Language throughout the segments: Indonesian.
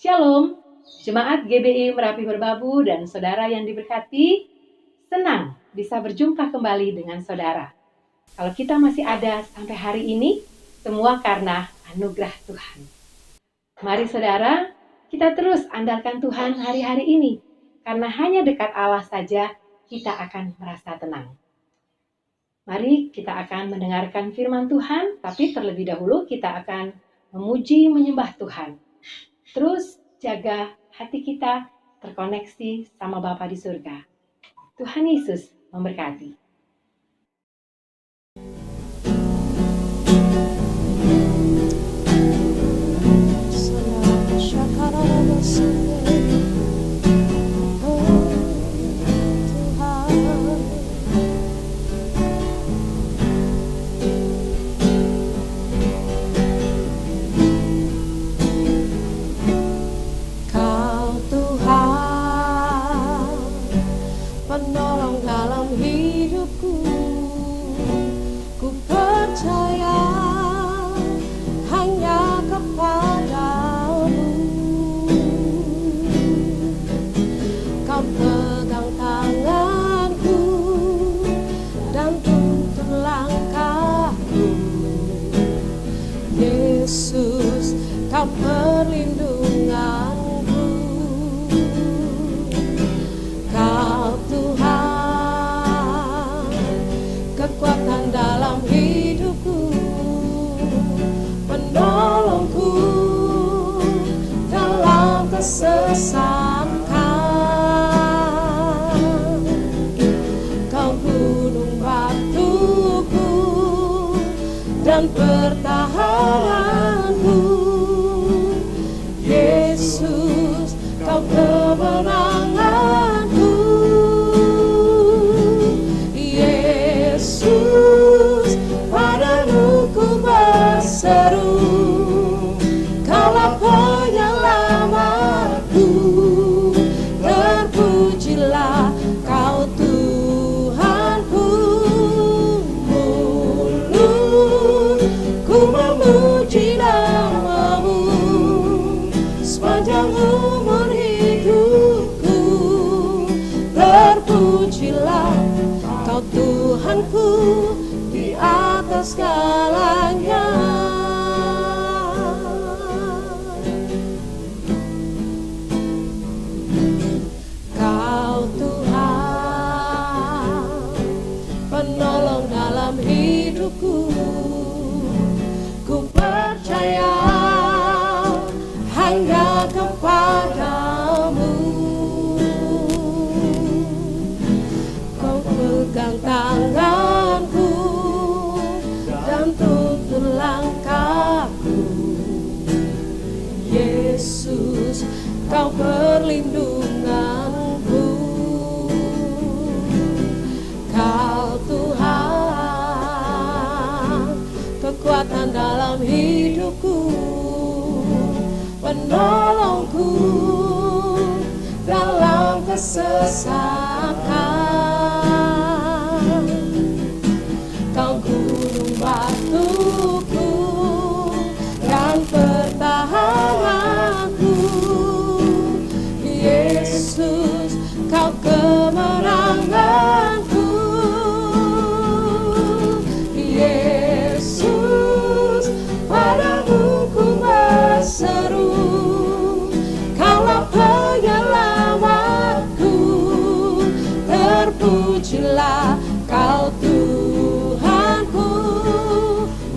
Shalom, Jemaat GBI Merapi Merbabu dan saudara yang diberkati, senang bisa berjumpa kembali dengan saudara. Kalau kita masih ada sampai hari ini, semua karena anugerah Tuhan. Mari saudara, kita terus andalkan Tuhan hari-hari ini, karena hanya dekat Allah saja kita akan merasa tenang. Mari kita akan mendengarkan firman Tuhan, tapi terlebih dahulu kita akan memuji menyembah Tuhan. Terus jaga hati kita terkoneksi sama Bapa di surga. Tuhan Yesus memberkati. Perlindunganku, Kau Tuhan, kekuatan dalam hidupku, penolongku dalam kesesakan. Kau gunung batuku dan pertahananku, Yesus, Kau kemenanganku. Yesus, padamu ku berseru, Kaulah penyelamatku. Terpujilah Kau Tuhanku. Mulutku memuji namamu sepanjang umur hidupku. Terpujilah Kau Tuhanku di atas segalanya. Kau Tuhan, penolong dalam hidupku, ku percaya hanya kepadamu. Kau pegang tanganku dan tuntun langkahku, Yesus, Kau perlindunganku. Kau Tuhan, kekuatan dalam hidupku, penolongku dalam kesesakan. Kau gunung batuku dan pertahananku, Yesus, Kau kemenanganku. Yesus, padamu ku berseru, Kaulah penyelamatku. Terpujilah Kau Tuhanku.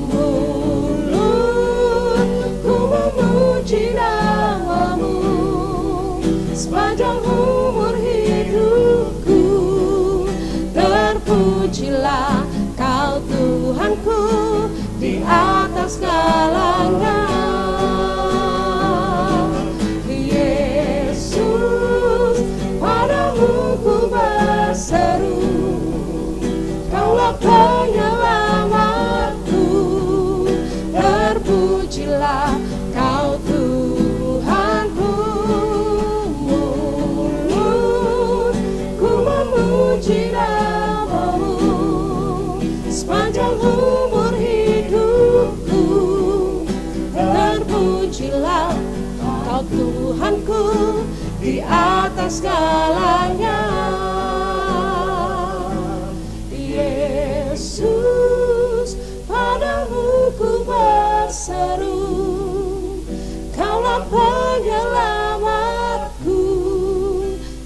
Mulutku memuji namamu sepanjang umur hidupku. Terpujilah Kau Tuhanku di atas segalanya. Yesus, padamu ku berseru, Kaulah penyelamatku. Terpujilah Kau Tuhanku. Mulutku memuji namamu sepanjang umur hidupku. Terpujilah Kau Tuhan. Tuhanku di atas segalanya. Yesus, padamu ku berseru, Kaulah penyelamatku,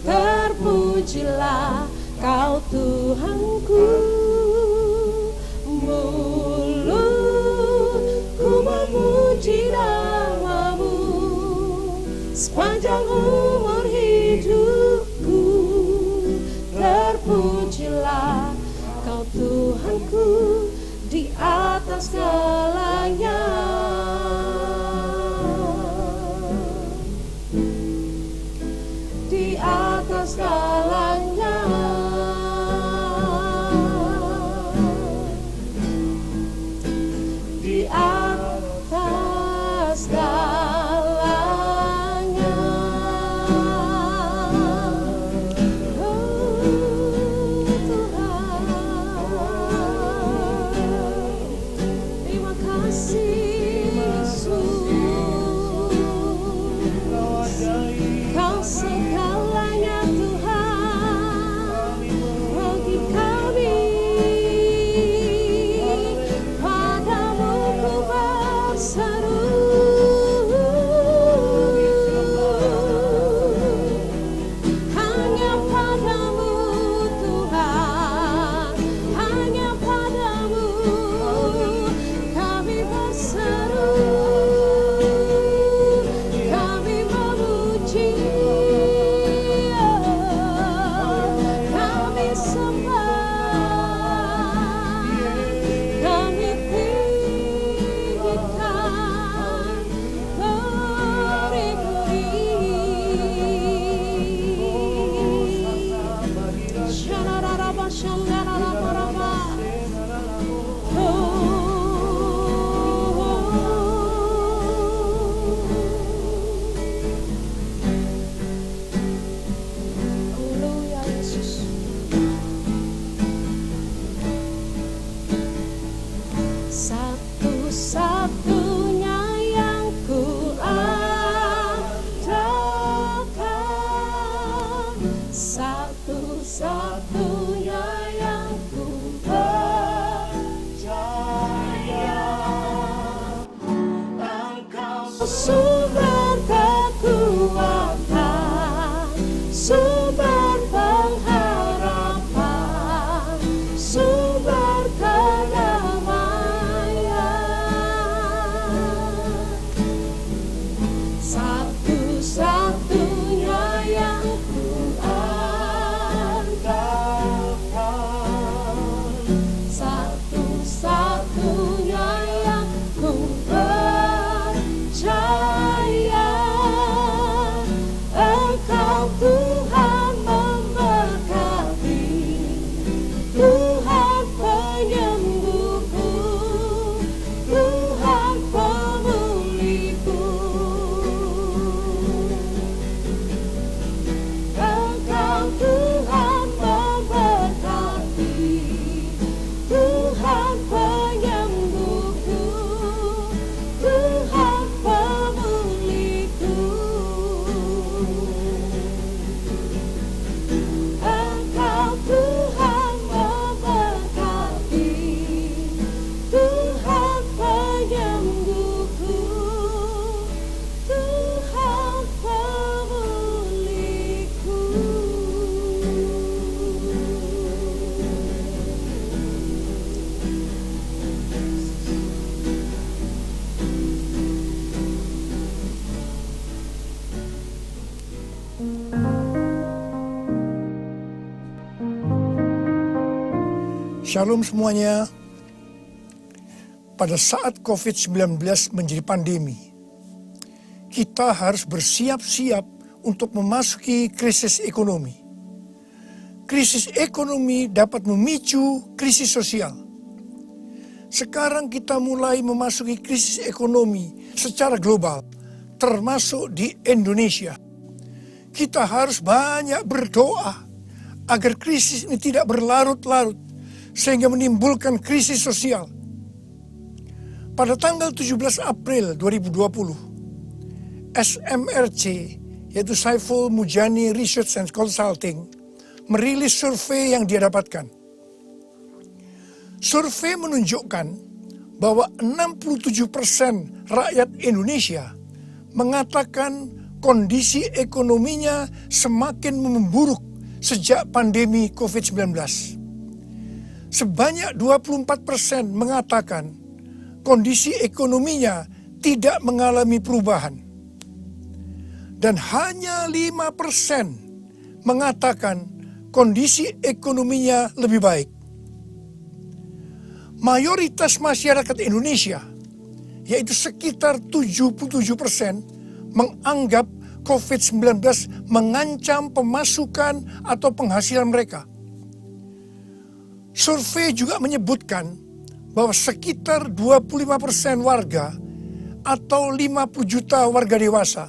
terpujilah Kau Tuhanku. Mulutku memuji namamu, sepanjang umur hidupku, terpujilah Kau Tuhanku di atas segalanya. Di atas segalanya. Di atas segalanya. Oh Tuhan, terima kasih Yesus. Kau segalanya Tuhan bagi kami. Padamu ku berseru, hanya padamu Tuhan, hanya padamu kami berseru, kami memuji, kami sembah, kami tinggikan, beri-beri. Sharararaba, shandararabaraba. Haleluya Yesus. Satu-satunya yang ku andalkan, satu-satunya yang ku percaya, Engkau sumber kekuatan, sumber pengharapan, sumber kedamaian. Satu-satunya yang ku andalkan, satu-satunya yang ku percaya, Engkau Tuhan memberkati, Tuhan penyembuhku, Tuhan pemulihku. Engkau Tuhan memberkati, Tuhan penyembuhku, Tuhan pemulihku. Engkau Tuhan memberkati, Tuhan penyembuhku, Tuhan pemulihku. Shalom semuanya. Pada saat COVID-19 menjadi pandemi, kita harus bersiap-siap untuk memasuki krisis ekonomi. Krisis ekonomi dapat memicu krisis sosial. Sekarang kita mulai memasuki krisis ekonomi secara global, termasuk di Indonesia. Kita harus banyak berdoa agar krisis ini tidak berlarut-larut, sehingga menimbulkan krisis sosial. Pada tanggal 17 April 2020, SMRC yaitu Saiful Mujani Research and Consulting, merilis survei yang dia dapatkan. Survei menunjukkan bahwa 67% rakyat Indonesia mengatakan kondisi ekonominya semakin memburuk sejak pandemi COVID-19. Sebanyak 24% mengatakan kondisi ekonominya tidak mengalami perubahan. Dan hanya 5% mengatakan kondisi ekonominya lebih baik. Mayoritas masyarakat Indonesia, yaitu sekitar 77%, menganggap COVID-19 mengancam pemasukan atau penghasilan mereka. Survei juga menyebutkan bahwa sekitar 25% warga atau 50 juta warga dewasa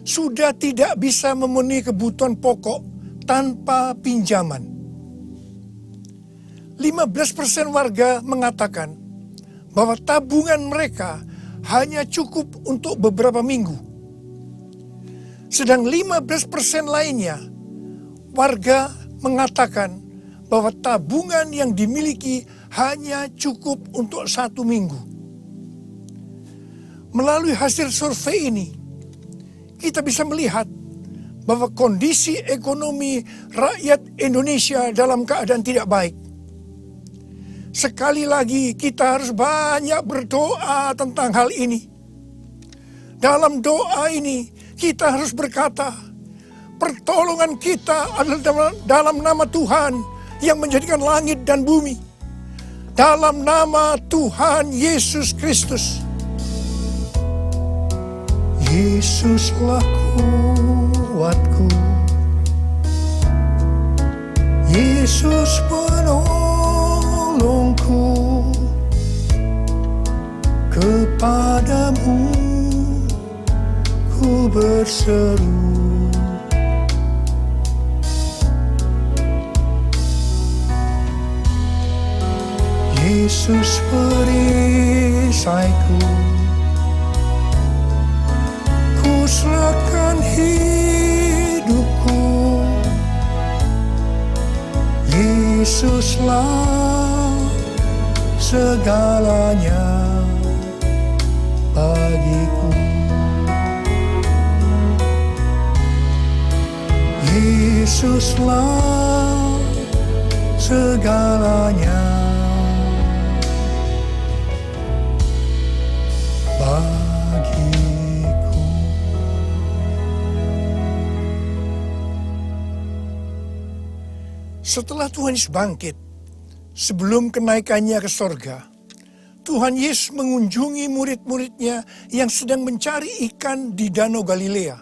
sudah tidak bisa memenuhi kebutuhan pokok tanpa pinjaman. 15% warga mengatakan bahwa tabungan mereka hanya cukup untuk beberapa minggu. Sedang 15% lainnya, warga mengatakan bahwa tabungan yang dimiliki hanya cukup untuk 1 minggu. Melalui hasil survei ini, kita bisa melihat bahwa kondisi ekonomi rakyat Indonesia dalam keadaan tidak baik. Sekali lagi kita harus banyak berdoa tentang hal ini. Dalam doa ini kita harus berkata, pertolongan kita adalah dalam nama Tuhan yang menjadikan langit dan bumi. Dalam nama Tuhan Yesus Kristus. Yesuslah kuatku, Yesus penolongku, kepadamu ku berseru. Yesus perisaiku, ku serahkan hidupku. Yesuslah segalanya bagiku. Yesuslah segalanya bagiku. Setelah Tuhan Yesus bangkit, sebelum kenaikannya ke sorga, Tuhan Yesus mengunjungi murid-muridnya yang sedang mencari ikan di Danau Galilea.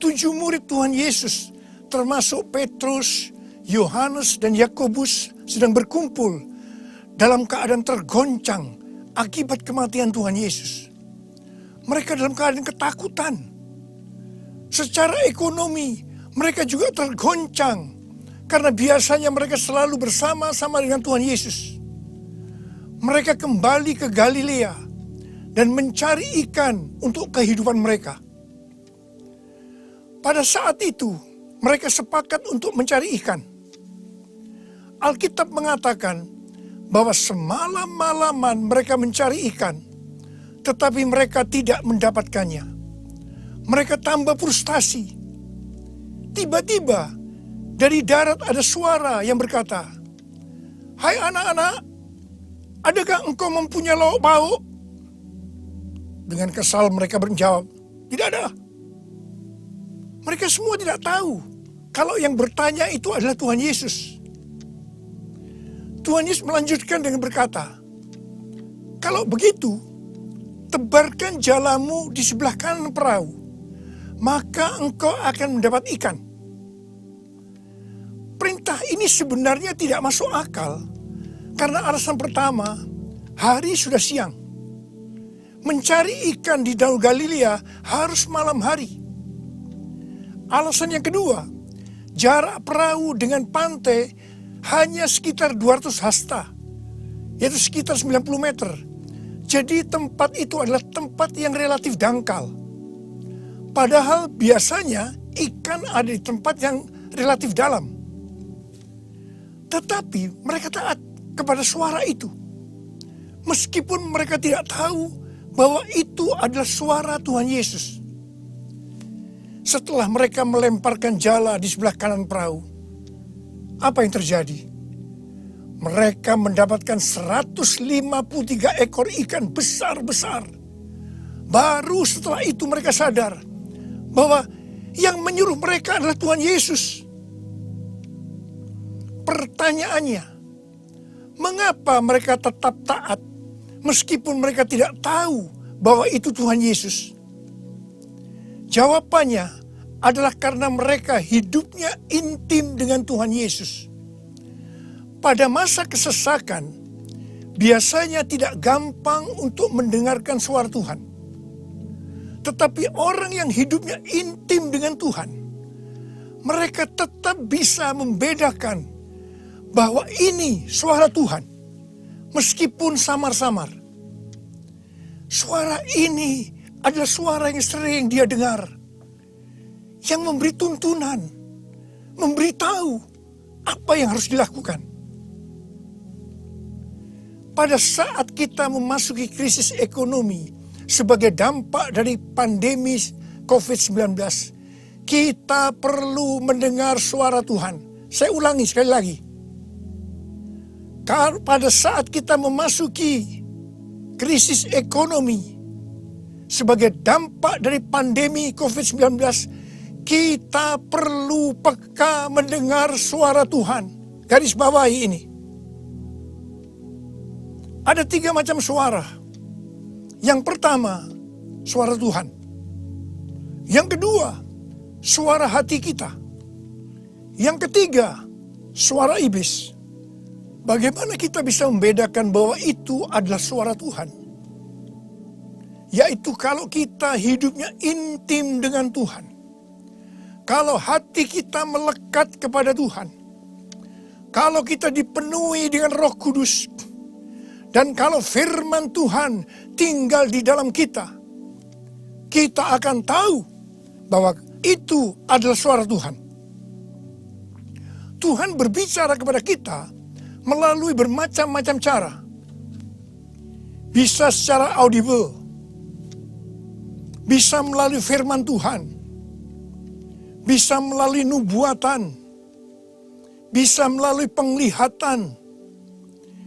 7 murid Tuhan Yesus, termasuk Petrus, Yohanes, dan Yakobus, sedang berkumpul dalam keadaan tergoncang akibat kematian Tuhan Yesus. Mereka dalam keadaan ketakutan. Secara ekonomi, mereka juga tergoncang karena biasanya mereka selalu bersama-sama dengan Tuhan Yesus. Mereka kembali ke Galilea dan mencari ikan untuk kehidupan mereka. Pada saat itu, mereka sepakat untuk mencari ikan. Alkitab mengatakan bahwa semalam-malaman mereka mencari ikan, tetapi mereka tidak mendapatkannya. Mereka tambah frustasi. Tiba-tiba, dari darat ada suara yang berkata, "Hai anak-anak, adakah engkau mempunyai lauk pauk?" Dengan kesal mereka menjawab, "Tidak ada." Mereka semua tidak tahu kalau yang bertanya itu adalah Tuhan Yesus. Tuhan Yesus melanjutkan dengan berkata, "Kalau begitu, tebarkan jalamu di sebelah kanan perahu, maka engkau akan mendapat ikan." Perintah ini sebenarnya tidak masuk akal, karena alasan pertama, hari sudah siang. Mencari ikan di Danau Galilea harus malam hari. Alasan yang kedua, jarak perahu dengan pantai hanya sekitar 200 hasta, yaitu sekitar 90 meter. Jadi tempat itu adalah tempat yang relatif dangkal. Padahal biasanya ikan ada di tempat yang relatif dalam. Tetapi mereka taat kepada suara itu. Meskipun mereka tidak tahu bahwa itu adalah suara Tuhan Yesus. Setelah mereka melemparkan jala di sebelah kanan perahu, apa yang terjadi? Mereka mendapatkan 153 ekor ikan besar-besar. Baru setelah itu mereka sadar bahwa yang menyuruh mereka adalah Tuhan Yesus. Pertanyaannya, mengapa mereka tetap taat meskipun mereka tidak tahu bahwa itu Tuhan Yesus? Jawabannya adalah karena mereka hidupnya intim dengan Tuhan Yesus. Pada masa kesesakan, biasanya tidak gampang untuk mendengarkan suara Tuhan. Tetapi orang yang hidupnya intim dengan Tuhan, mereka tetap bisa membedakan bahwa ini suara Tuhan, meskipun samar-samar. Suara ini adalah suara yang sering dia dengar, yang memberi tuntunan, memberitahu apa yang harus dilakukan. Pada saat kita memasuki krisis ekonomi sebagai dampak dari pandemi COVID-19, kita perlu mendengar suara Tuhan. Saya ulangi sekali lagi. Pada saat kita memasuki krisis ekonomi sebagai dampak dari pandemi COVID-19, kita perlu peka mendengar suara Tuhan. Garis bawahi ini. Ada 3 macam suara. Yang pertama, suara Tuhan. Yang kedua, suara hati kita. Yang ketiga, suara iblis. Bagaimana kita bisa membedakan bahwa itu adalah suara Tuhan? Yaitu kalau kita hidupnya intim dengan Tuhan. Kalau hati kita melekat kepada Tuhan. Kalau kita dipenuhi dengan Roh Kudus. Dan kalau firman Tuhan tinggal di dalam kita, kita akan tahu bahwa itu adalah suara Tuhan. Tuhan berbicara kepada kita melalui bermacam-macam cara. Bisa secara audible, bisa melalui firman Tuhan, bisa melalui nubuatan, bisa melalui penglihatan,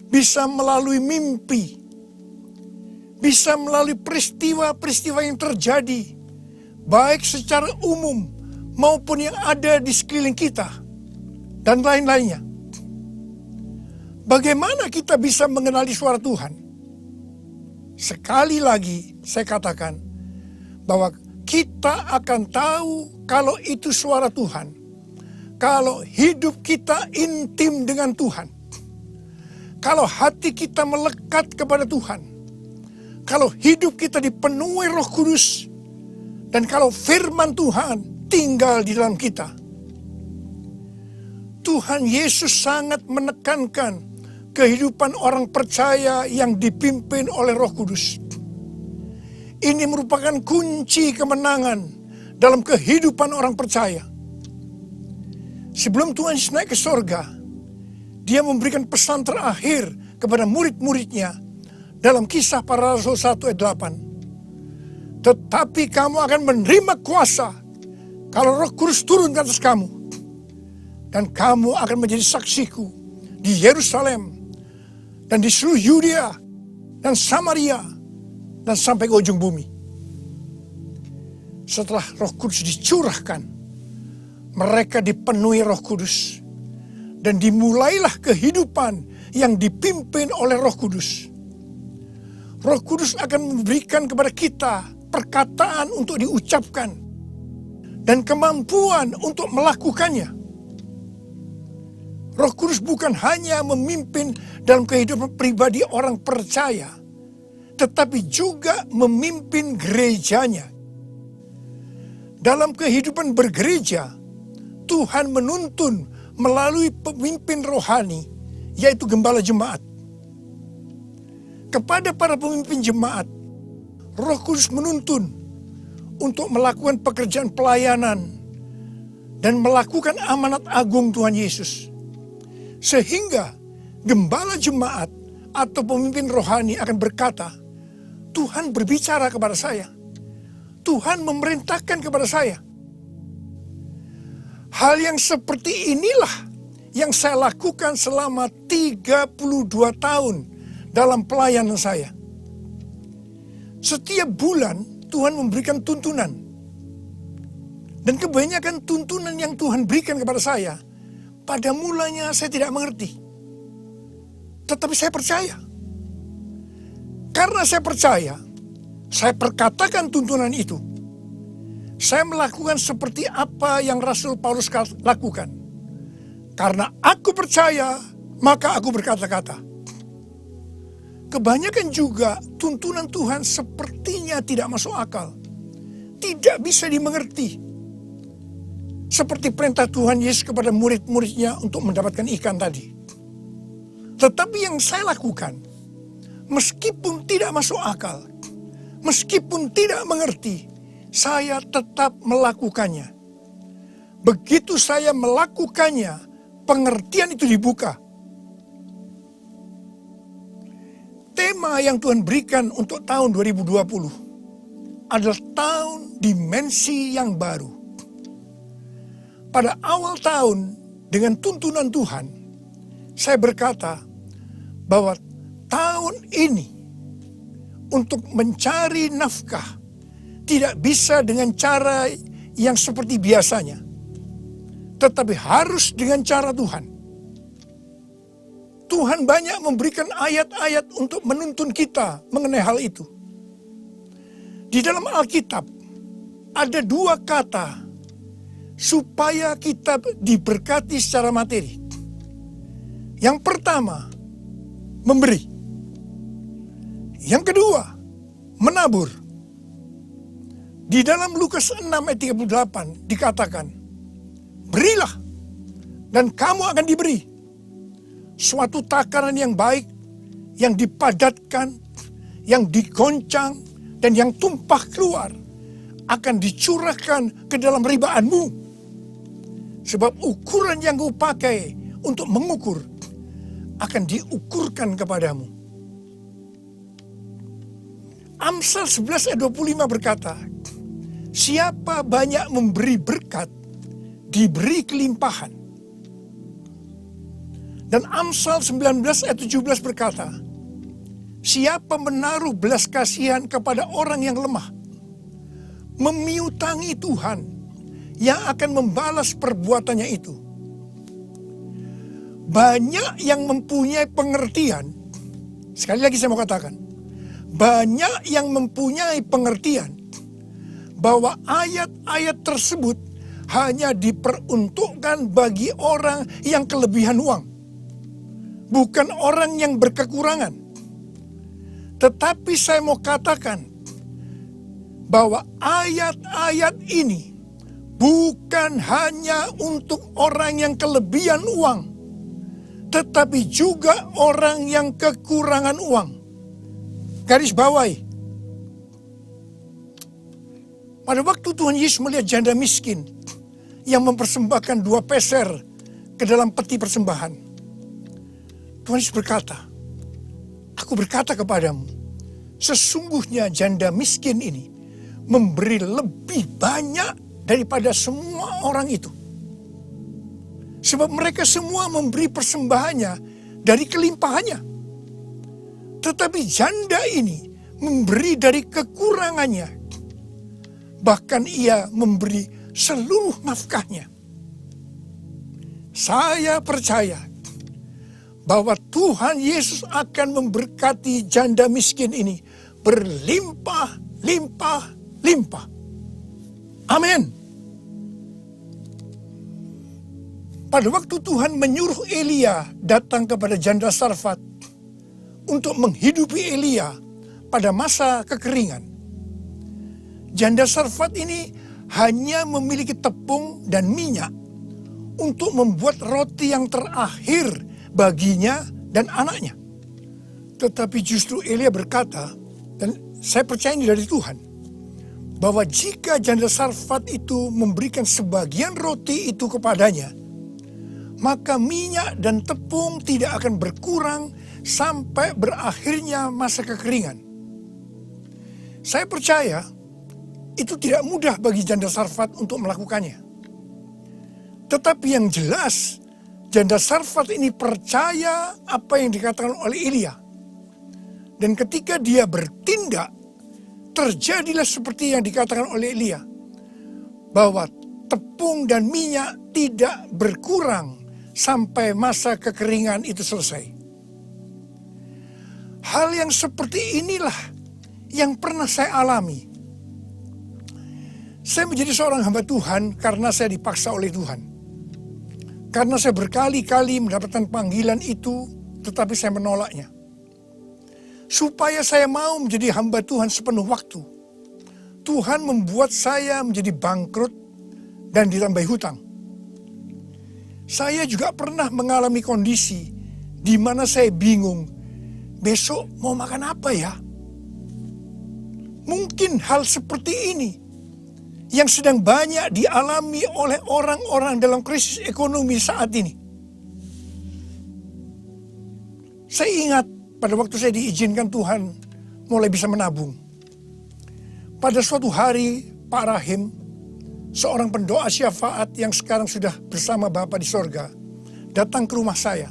bisa melalui mimpi, bisa melalui peristiwa-peristiwa yang terjadi, baik secara umum maupun yang ada di sekeliling kita, dan lain-lainnya. Bagaimana kita bisa mengenali suara Tuhan? Sekali lagi saya katakan bahwa kita akan tahu kalau itu suara Tuhan, kalau hidup kita intim dengan Tuhan. Kalau hati kita melekat kepada Tuhan, kalau hidup kita dipenuhi Roh Kudus, dan kalau firman Tuhan tinggal di dalam kita. Tuhan Yesus sangat menekankan kehidupan orang percaya yang dipimpin oleh Roh Kudus. Ini merupakan kunci kemenangan dalam kehidupan orang percaya. Sebelum Tuhan Yesus naik ke sorga, Dia memberikan pesan terakhir kepada murid-muridnya dalam Kisah Para Rasul 1 ayat 8. Tetapi kamu akan menerima kuasa kalau Roh Kudus turun ke atas kamu. Dan kamu akan menjadi saksiku di Yerusalem dan di seluruh Yudea dan Samaria dan sampai ke ujung bumi. Setelah Roh Kudus dicurahkan, mereka dipenuhi Roh Kudus. Dan dimulailah kehidupan yang dipimpin oleh Roh Kudus. Roh Kudus akan memberikan kepada kita perkataan untuk diucapkan dan kemampuan untuk melakukannya. Roh Kudus bukan hanya memimpin dalam kehidupan pribadi orang percaya, tetapi juga memimpin gerejanya. Dalam kehidupan bergereja, Tuhan menuntun melalui pemimpin rohani, yaitu gembala jemaat. Kepada para pemimpin jemaat, Roh Kudus menuntun untuk melakukan pekerjaan pelayanan dan melakukan amanat agung Tuhan Yesus. Sehingga gembala jemaat atau pemimpin rohani akan berkata, Tuhan berbicara kepada saya. Tuhan memerintahkan kepada saya. Hal yang seperti inilah yang saya lakukan selama 32 tahun dalam pelayanan saya. Setiap bulan Tuhan memberikan tuntunan. Dan kebanyakan tuntunan yang Tuhan berikan kepada saya, pada mulanya saya tidak mengerti. Tetapi saya percaya. Karena saya percaya, saya perkatakan tuntunan itu. Saya melakukan seperti apa yang Rasul Paulus lakukan. Karena aku percaya, maka aku berkata-kata. Kebanyakan juga tuntunan Tuhan sepertinya tidak masuk akal. Tidak bisa dimengerti. Seperti perintah Tuhan Yesus kepada murid-muridnya untuk mendapatkan ikan tadi. Tetapi yang saya lakukan, meskipun tidak masuk akal, meskipun tidak mengerti, saya tetap melakukannya. Begitu saya melakukannya, pengertian itu dibuka. Tema yang Tuhan berikan untuk tahun 2020 adalah tahun dimensi yang baru. Pada awal tahun dengan tuntunan Tuhan, saya berkata bahwa tahun ini untuk mencari nafkah tidak bisa dengan cara yang seperti biasanya, tetapi harus dengan cara Tuhan. Tuhan banyak memberikan ayat-ayat untuk menuntun kita mengenai hal itu. Di dalam Alkitab ada 2 kata supaya kita diberkati secara materi. Yang pertama, memberi. Yang kedua, menabur. Di dalam Lukas 6 ayat 38 dikatakan, berilah dan kamu akan diberi. Suatu takaran yang baik, yang dipadatkan, yang digoncang, dan yang tumpah keluar akan dicurahkan ke dalam ribaanmu. Sebab ukuran yang kau pakai untuk mengukur akan diukurkan kepadamu. Amsal 11 ayat 25 berkata, siapa banyak memberi berkat, diberi kelimpahan. Dan Amsal 19 ayat 17 berkata, siapa menaruh belas kasihan kepada orang yang lemah, memiutangi Tuhan yang akan membalas perbuatannya itu. Banyak yang mempunyai pengertian, sekali lagi saya mau katakan, banyak yang mempunyai pengertian bahwa ayat-ayat tersebut hanya diperuntukkan bagi orang yang kelebihan uang. Bukan orang yang berkekurangan. Tetapi saya mau katakan bahwa ayat-ayat ini bukan hanya untuk orang yang kelebihan uang, tetapi juga orang yang kekurangan uang. Garis bawahi. Pada waktu Tuhan Yesus melihat janda miskin yang mempersembahkan 2 peser ke dalam peti persembahan, Tuhan Yesus berkata, aku berkata kepadamu, sesungguhnya janda miskin ini memberi lebih banyak daripada semua orang itu. Sebab mereka semua memberi persembahannya dari kelimpahannya. Tetapi janda ini memberi dari kekurangannya. Bahkan ia memberi seluruh nafkahnya. Saya percaya bahwa Tuhan Yesus akan memberkati janda miskin ini berlimpah-limpah-limpah. Amin. Pada waktu Tuhan menyuruh Elia datang kepada janda Sarfat untuk menghidupi Elia pada masa kekeringan, janda Sarfat ini hanya memiliki tepung dan minyak untuk membuat roti yang terakhir baginya dan anaknya. Tetapi justru Elia berkata, dan saya percaya ini dari Tuhan, bahwa jika janda Sarfat itu memberikan sebagian roti itu kepadanya, maka minyak dan tepung tidak akan berkurang sampai berakhirnya masa kekeringan. Saya percaya itu tidak mudah bagi janda Sarfat untuk melakukannya. Tetapi yang jelas, janda Sarfat ini percaya apa yang dikatakan oleh Elia. Dan ketika dia bertindak, terjadilah seperti yang dikatakan oleh Elia, bahwa tepung dan minyak tidak berkurang sampai masa kekeringan itu selesai. Hal yang seperti inilah yang pernah saya alami. Saya menjadi seorang hamba Tuhan karena saya dipaksa oleh Tuhan. Karena saya berkali-kali mendapatkan panggilan itu, tetapi saya menolaknya. Supaya saya mau menjadi hamba Tuhan sepenuh waktu, Tuhan membuat saya menjadi bangkrut dan ditambah hutang. Saya juga pernah mengalami kondisi di mana saya bingung, besok mau makan apa ya? Mungkin hal seperti ini yang sedang banyak dialami oleh orang-orang dalam krisis ekonomi saat ini. Saya ingat pada waktu saya diizinkan Tuhan mulai bisa menabung. Pada suatu hari, Pak Rahim, seorang pendoa syafaat yang sekarang sudah bersama Bapa di sorga, datang ke rumah saya.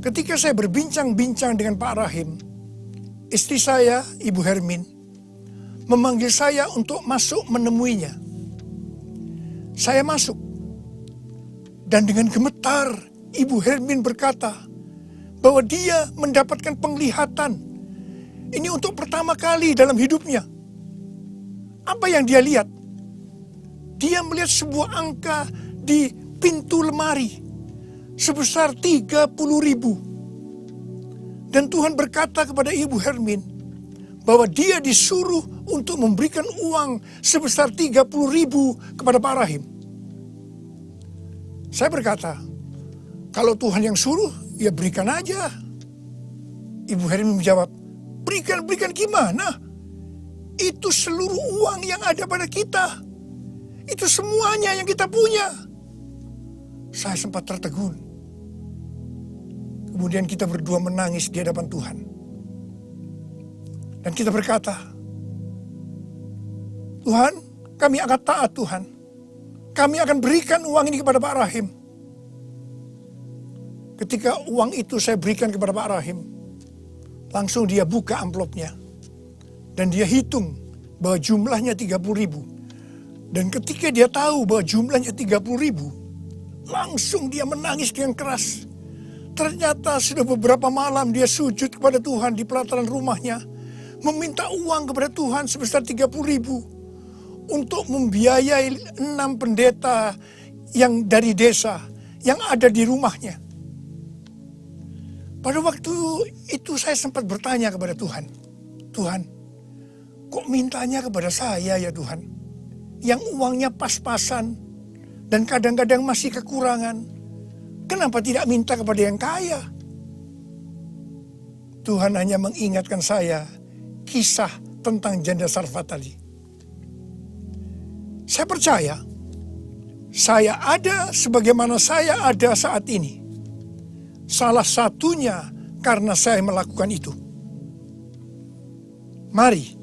Ketika saya berbincang-bincang dengan Pak Rahim, istri saya, Ibu Hermin, memanggil saya untuk masuk menemuinya. Saya masuk, dan dengan gemetar Ibu Hermin berkata bahwa dia mendapatkan penglihatan. Ini untuk pertama kali dalam hidupnya. Apa yang dia lihat? Dia melihat sebuah angka di pintu lemari sebesar 30.000. Dan Tuhan berkata kepada Ibu Hermin bahwa dia disuruh untuk memberikan uang sebesar 30.000 kepada Pak Rahim. Saya berkata, kalau Tuhan yang suruh, ya berikan aja. Ibu Hermin menjawab, berikan gimana? Itu seluruh uang yang ada pada kita. Itu semuanya yang kita punya. Saya sempat tertegun. Kemudian kita berdua menangis di hadapan Tuhan. Dan kita berkata, Tuhan, kami akan taat Tuhan. Kami akan berikan uang ini kepada Pak Rahim. Ketika uang itu saya berikan kepada Pak Rahim, langsung dia buka amplopnya. Dan dia hitung bahwa jumlahnya 30.000. Dan ketika dia tahu bahwa jumlahnya 30.000, langsung dia menangis dengan keras. Ternyata sudah beberapa malam dia sujud kepada Tuhan di pelataran rumahnya, meminta uang kepada Tuhan sebesar 30.000 untuk membiayai 6 pendeta yang dari desa yang ada di rumahnya. Pada waktu itu saya sempat bertanya kepada Tuhan, Tuhan, kok mintanya kepada saya ya Tuhan, yang uangnya pas-pasan dan kadang-kadang masih kekurangan, kenapa tidak minta kepada yang kaya? Tuhan hanya mengingatkan saya kisah tentang janda Sarfat tadi. Saya percaya, saya ada sebagaimana saya ada saat ini. Salah satunya karena saya melakukan itu. Mari,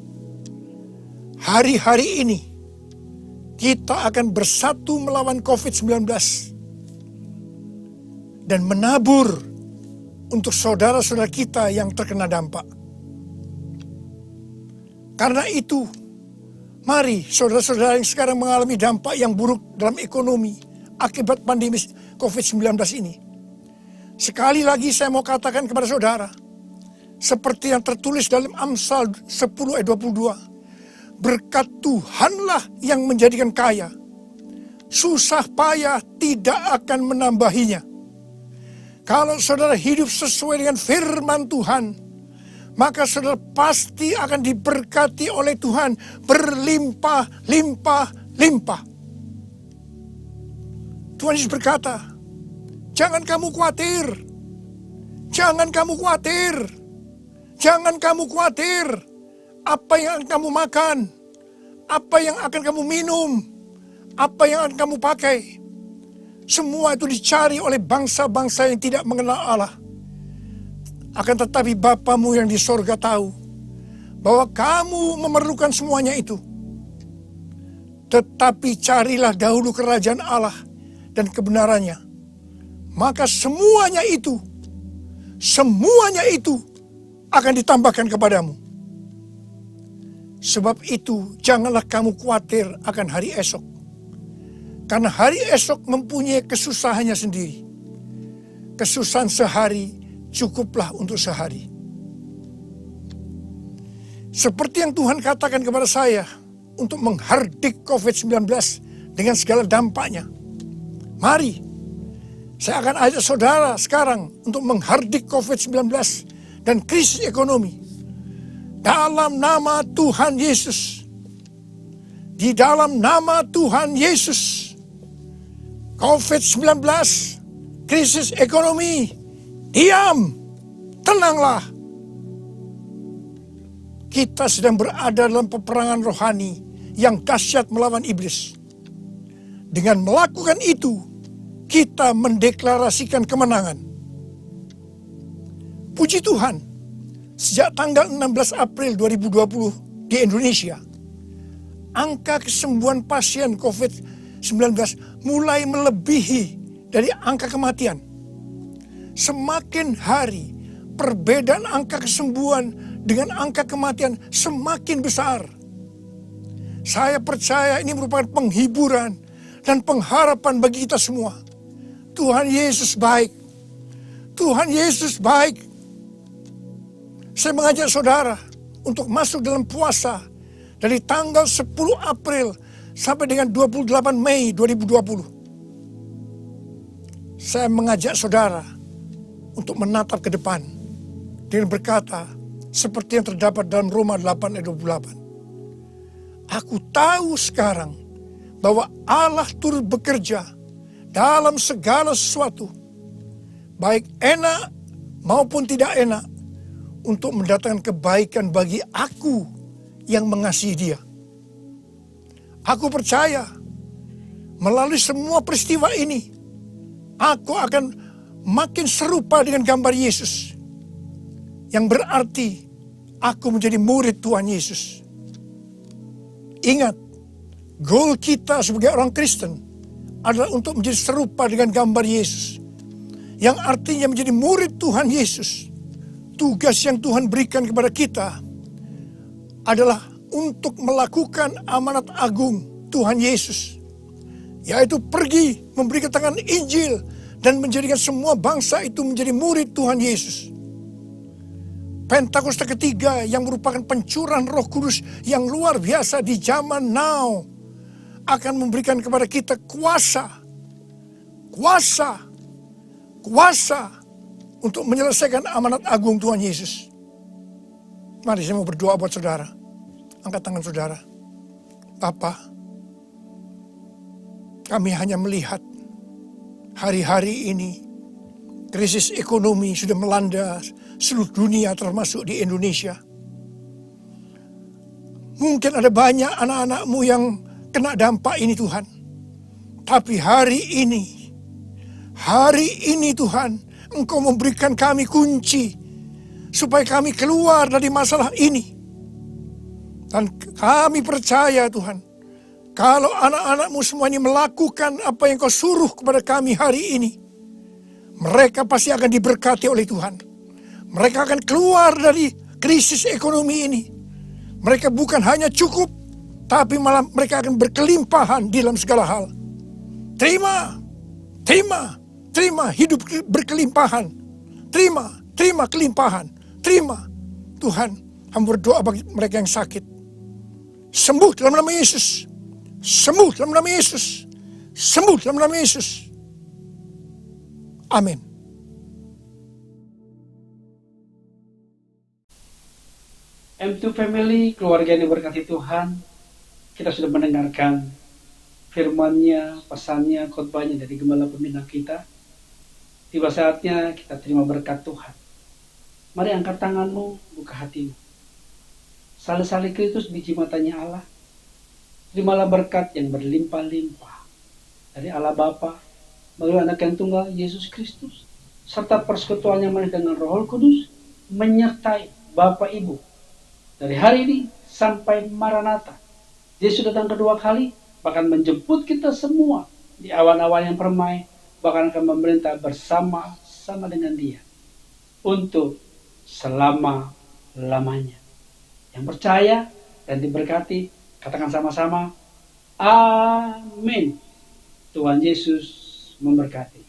hari-hari ini kita akan bersatu melawan COVID-19 dan menabur untuk saudara-saudara kita yang terkena dampak. Karena itu, mari saudara-saudara yang sekarang mengalami dampak yang buruk dalam ekonomi akibat pandemi COVID-19 ini. Sekali lagi saya mau katakan kepada saudara, seperti yang tertulis dalam Amsal 10 ayat 22. Berkat Tuhanlah yang menjadikan kaya. Susah payah tidak akan menambahinya. Kalau saudara hidup sesuai dengan firman Tuhan, maka saudara pasti akan diberkati oleh Tuhan berlimpah, limpah, limpah. Tuhan Yesus berkata, jangan kamu khawatir. Jangan kamu khawatir. Jangan kamu khawatir. Apa yang kamu makan? apa yang akan kamu minum, apa yang akan kamu pakai. Semua itu dicari oleh bangsa-bangsa yang tidak mengenal Allah. Akan tetapi Bapamu yang di sorga tahu bahwa kamu memerlukan semuanya itu. Tetapi carilah dahulu kerajaan Allah dan kebenarannya. Maka semuanya itu akan ditambahkan kepadamu. Sebab itu janganlah kamu khawatir akan hari esok. Karena hari esok mempunyai kesusahannya sendiri. Kesusahan sehari cukuplah untuk sehari. Seperti yang Tuhan katakan kepada saya untuk menghardik COVID-19 dengan segala dampaknya. Mari, saya akan ajak saudara sekarang untuk menghardik COVID-19 dan krisis ekonomi. Dalam nama Tuhan Yesus. Di dalam nama Tuhan Yesus. COVID-19, krisis ekonomi, diam, tenanglah. Kita sedang berada dalam peperangan rohani yang dahsyat melawan iblis. Dengan melakukan itu, kita mendeklarasikan kemenangan. Puji Tuhan, sejak tanggal 16 April 2020 di Indonesia, angka kesembuhan pasien COVID-19 mulai melebihi dari angka kematian. Semakin hari, perbedaan angka kesembuhan dengan angka kematian semakin besar. Saya percaya ini merupakan penghiburan dan pengharapan bagi kita semua. Tuhan Yesus baik. Tuhan Yesus baik. Saya mengajak saudara untuk masuk dalam puasa dari tanggal 10 April sampai dengan 28 Mei 2020. Saya mengajak saudara untuk menatap ke depan dengan berkata seperti yang terdapat dalam Roma 8 ayat 28. Aku tahu sekarang bahwa Allah turut bekerja dalam segala sesuatu, baik enak maupun tidak enak, untuk mendatangkan kebaikan bagi aku yang mengasihi Dia. Aku percaya melalui semua peristiwa ini, aku akan makin serupa dengan gambar Yesus. Yang berarti aku menjadi murid Tuhan Yesus. Ingat, goal kita sebagai orang Kristen adalah untuk menjadi serupa dengan gambar Yesus. Yang artinya menjadi murid Tuhan Yesus. Tugas yang Tuhan berikan kepada kita adalah untuk melakukan amanat agung Tuhan Yesus. Yaitu pergi memberi keterangan Injil dan menjadikan semua bangsa itu menjadi murid Tuhan Yesus. Pentakosta ketiga yang merupakan pencurahan Roh Kudus yang luar biasa di zaman now akan memberikan kepada kita kuasa untuk menyelesaikan amanat agung Tuhan Yesus. Mari saya mau berdoa buat saudara. Angkat tangan saudara. Bapa, kami hanya melihat hari-hari ini krisis ekonomi sudah melanda seluruh dunia termasuk di Indonesia. Mungkin ada banyak anak-anak-Mu yang kena dampak ini Tuhan. Tapi hari ini Tuhan, Engkau memberikan kami kunci supaya kami keluar dari masalah ini. Dan kami percaya Tuhan, kalau anak-anak-Mu semua ini melakukan apa yang Kau suruh kepada kami hari ini, mereka pasti akan diberkati oleh Tuhan. Mereka akan keluar dari krisis ekonomi ini. Mereka bukan hanya cukup, tapi malah mereka akan berkelimpahan di dalam segala hal. Terima hidup berkelimpahan. Terima kelimpahan. Terima. Tuhan, hamba berdoa bagi mereka yang sakit. Sembuh dalam nama Yesus. Sembuh dalam nama Yesus. Sembuh dalam nama Yesus. Amin. M2 Family, keluarga yang diberkati Tuhan, kita sudah mendengarkan firman-Nya, pesannya, khotbahnya dari Gembala Pembina kita. Tiba saatnya kita terima berkat Tuhan. Mari angkat tanganmu, buka hatimu. Saleh-saleh Kristus biji matanya Allah. terimalah berkat yang berlimpah-limpah dari Allah Bapa melalui Anak yang tunggal Yesus Kristus, serta persekutuan yang manis dengan Roh Kudus menyertai Bapak Ibu dari hari ini sampai Maranatha. Yesus datang kedua kali, bahkan menjemput kita semua di awan-awan yang permai, bahkan akan memerintah bersama-sama dengan Dia untuk selama-lamanya. Yang percaya dan diberkati, katakan sama-sama, amin. Tuhan Yesus memberkati.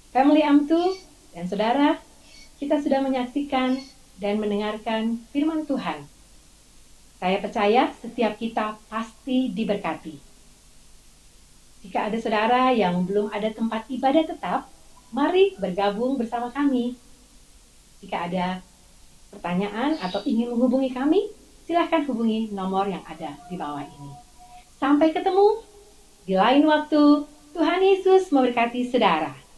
Family Amtu dan saudara, kita sudah menyaksikan dan mendengarkan firman Tuhan. Saya percaya setiap kita pasti diberkati. Jika ada saudara yang belum ada tempat ibadah tetap, mari bergabung bersama kami. Jika ada pertanyaan atau ingin menghubungi kami, silahkan hubungi nomor yang ada di bawah ini. Sampai ketemu di lain waktu. Tuhan Yesus memberkati saudara.